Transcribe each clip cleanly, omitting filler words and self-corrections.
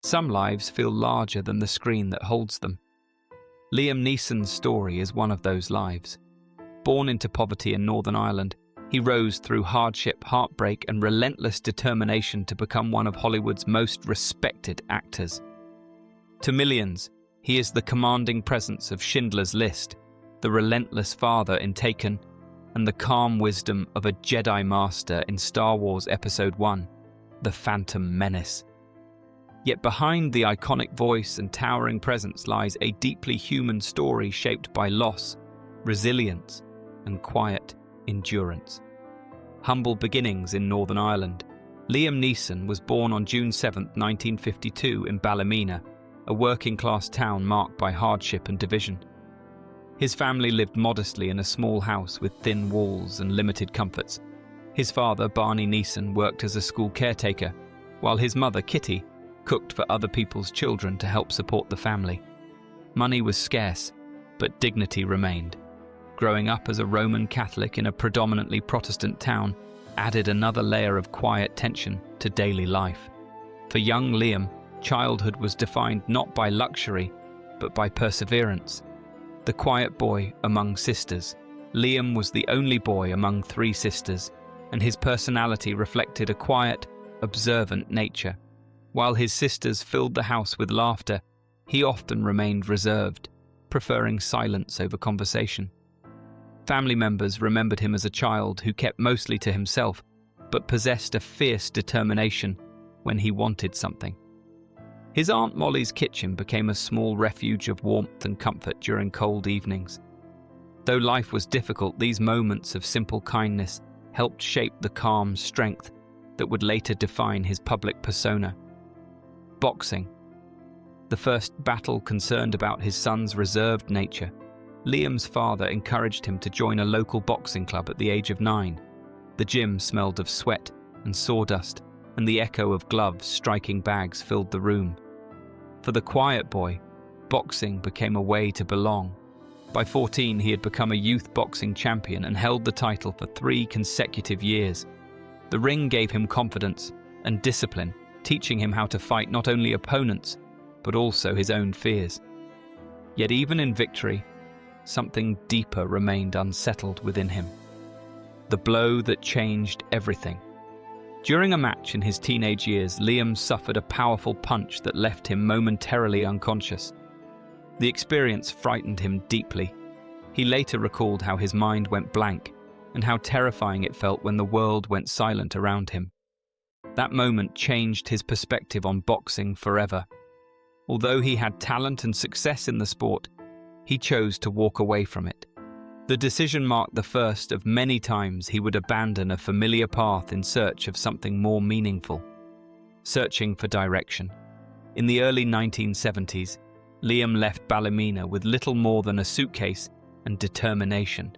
Some lives feel larger than the screen that holds them. Liam Neeson's story is one of those lives. Born into poverty in Northern Ireland, he rose through hardship, heartbreak, and relentless determination to become one of Hollywood's most respected actors. To millions, he is the commanding presence of Schindler's List, the relentless father in Taken, and the calm wisdom of a Jedi Master in Star Wars Episode I, The Phantom Menace. Yet behind the iconic voice and towering presence lies a deeply human story shaped by loss, resilience, and quiet endurance. Humble beginnings in Northern Ireland. Liam Neeson was born on June 7, 1952 in Ballymena, a working-class town marked by hardship and division. His family lived modestly in a small house with thin walls and limited comforts. His father, Barney Neeson, worked as a school caretaker, while his mother, Kitty, cooked for other people's children to help support the family. Money was scarce, but dignity remained. Growing up as a Roman Catholic in a predominantly Protestant town added another layer of quiet tension to daily life. For young Liam, childhood was defined not by luxury, but by perseverance. The quiet boy among sisters, Liam was the only boy among 3 sisters, and his personality reflected a quiet, observant nature. While his sisters filled the house with laughter, he often remained reserved, preferring silence over conversation. Family members remembered him as a child who kept mostly to himself, but possessed a fierce determination when he wanted something. His Aunt Molly's kitchen became a small refuge of warmth and comfort during cold evenings. Though life was difficult, these moments of simple kindness helped shape the calm strength that would later define his public persona. Boxing. The first battle concerned about his son's reserved nature. Liam's father encouraged him to join a local boxing club at the age of 9. The gym smelled of sweat and sawdust, and the echo of gloves striking bags filled the room. For the quiet boy, boxing became a way to belong. By 14, he had become a youth boxing champion and held the title for 3 consecutive years. The ring gave him confidence and discipline, teaching him how to fight not only opponents, but also his own fears. Yet even in victory, something deeper remained unsettled within him. The blow that changed everything. During a match in his teenage years, Liam suffered a powerful punch that left him momentarily unconscious. The experience frightened him deeply. He later recalled how his mind went blank and how terrifying it felt when the world went silent around him. That moment changed his perspective on boxing forever. Although he had talent and success in the sport, he chose to walk away from it. The decision marked the first of many times he would abandon a familiar path in search of something more meaningful. Searching for direction. In the early 1970s, Liam left Ballymena with little more than a suitcase and determination.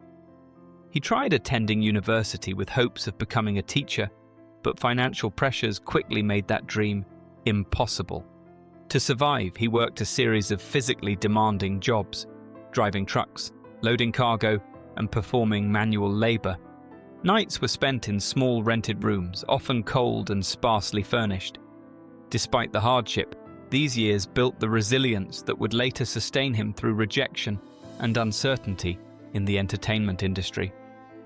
He tried attending university with hopes of becoming a teacher, but financial pressures quickly made that dream impossible. To survive, he worked a series of physically demanding jobs, driving trucks, loading cargo, and performing manual labor. Nights were spent in small rented rooms, often cold and sparsely furnished. Despite the hardship, these years built the resilience that would later sustain him through rejection and uncertainty in the entertainment industry.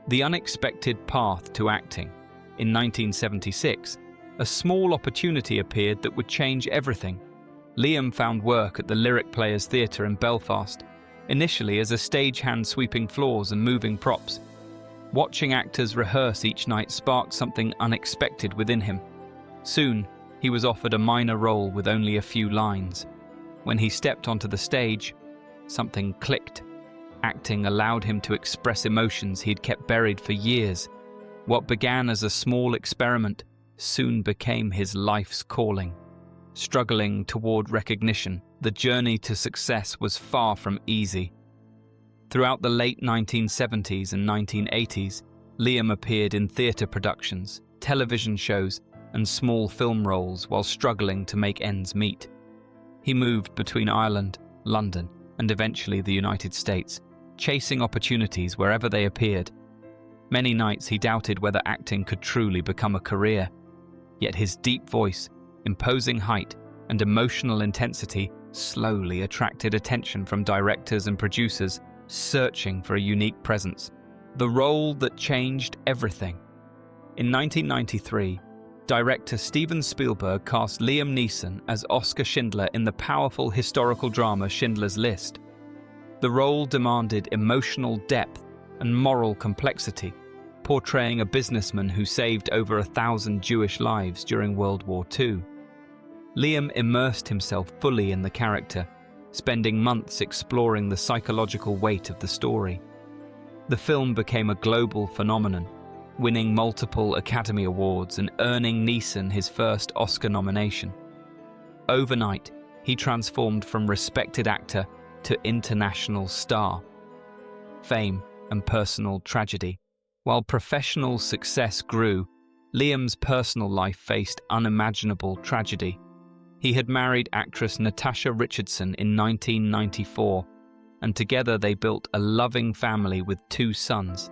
The unexpected path to acting. In 1976, a small opportunity appeared that would change everything. Liam found work at the Lyric Players Theatre in Belfast, initially as a stagehand sweeping floors and moving props. Watching actors rehearse each night sparked something unexpected within him. Soon, he was offered a minor role with only a few lines. When he stepped onto the stage, something clicked. Acting allowed him to express emotions he'd kept buried for years. What began as a small experiment soon became his life's calling. Struggling toward recognition, the journey to success was far from easy. Throughout the late 1970s and 1980s, Liam appeared in theatre productions, television shows, and small film roles while struggling to make ends meet. He moved between Ireland, London, and eventually the United States, chasing opportunities wherever they appeared. Many nights he doubted whether acting could truly become a career. Yet his deep voice, imposing height, and emotional intensity slowly attracted attention from directors and producers searching for a unique presence. The role that changed everything. In 1993, director Steven Spielberg cast Liam Neeson as Oskar Schindler in the powerful historical drama Schindler's List. The role demanded emotional depth and moral complexity, portraying a businessman who saved over 1,000 Jewish lives during World War II. Liam immersed himself fully in the character, spending months exploring the psychological weight of the story. The film became a global phenomenon, winning multiple Academy Awards and earning Neeson his first Oscar nomination. Overnight, he transformed from respected actor to international star. Fame and personal tragedy. While professional success grew, Liam's personal life faced unimaginable tragedy. He had married actress Natasha Richardson in 1994, and together they built a loving family with 2 sons.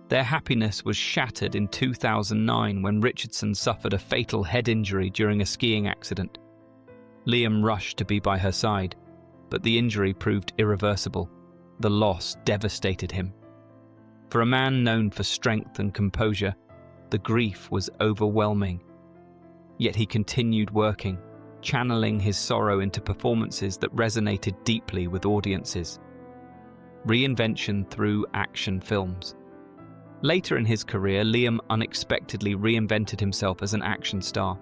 Their happiness was shattered in 2009 when Richardson suffered a fatal head injury during a skiing accident. Liam rushed to be by her side, but the injury proved irreversible. The loss devastated him. For a man known for strength and composure, the grief was overwhelming. Yet he continued working, channeling his sorrow into performances that resonated deeply with audiences. Reinvention through action films. Later in his career, Liam unexpectedly reinvented himself as an action star.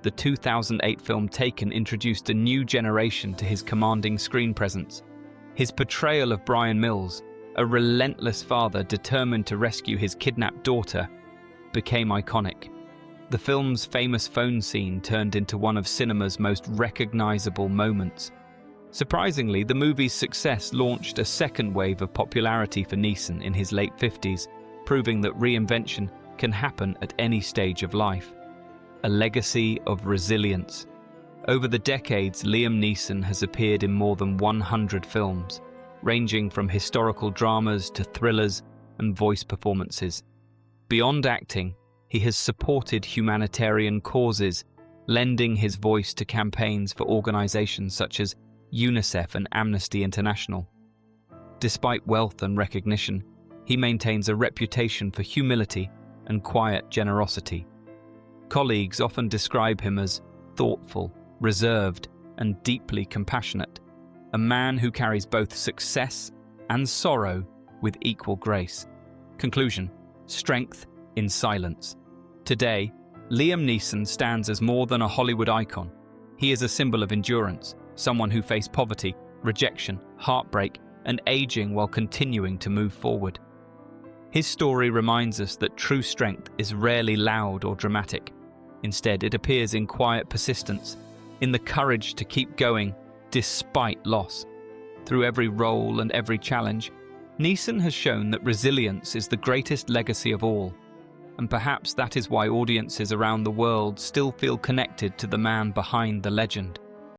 The 2008 film Taken introduced a new generation to his commanding screen presence. His portrayal of Brian Mills, a relentless father determined to rescue his kidnapped daughter, became iconic. The film's famous phone scene turned into one of cinema's most recognizable moments. Surprisingly, the movie's success launched a second wave of popularity for Neeson in his late 50s, proving that reinvention can happen at any stage of life. A legacy of resilience. Over the decades, Liam Neeson has appeared in more than 100 films, ranging from historical dramas to thrillers and voice performances. Beyond acting, he has supported humanitarian causes, lending his voice to campaigns for organizations such as UNICEF and Amnesty International. Despite wealth and recognition, he maintains a reputation for humility and quiet generosity. Colleagues often describe him as thoughtful, reserved, and deeply compassionate, a man who carries both success and sorrow with equal grace. Conclusion: strength in silence. Today, Liam Neeson stands as more than a Hollywood icon. He is a symbol of endurance, someone who faced poverty, rejection, heartbreak, and aging while continuing to move forward. His story reminds us that true strength is rarely loud or dramatic. Instead, it appears in quiet persistence, in the courage to keep going despite loss. Through every role and every challenge, Neeson has shown that resilience is the greatest legacy of all. And perhaps that is why audiences around the world still feel connected to the man behind the legend.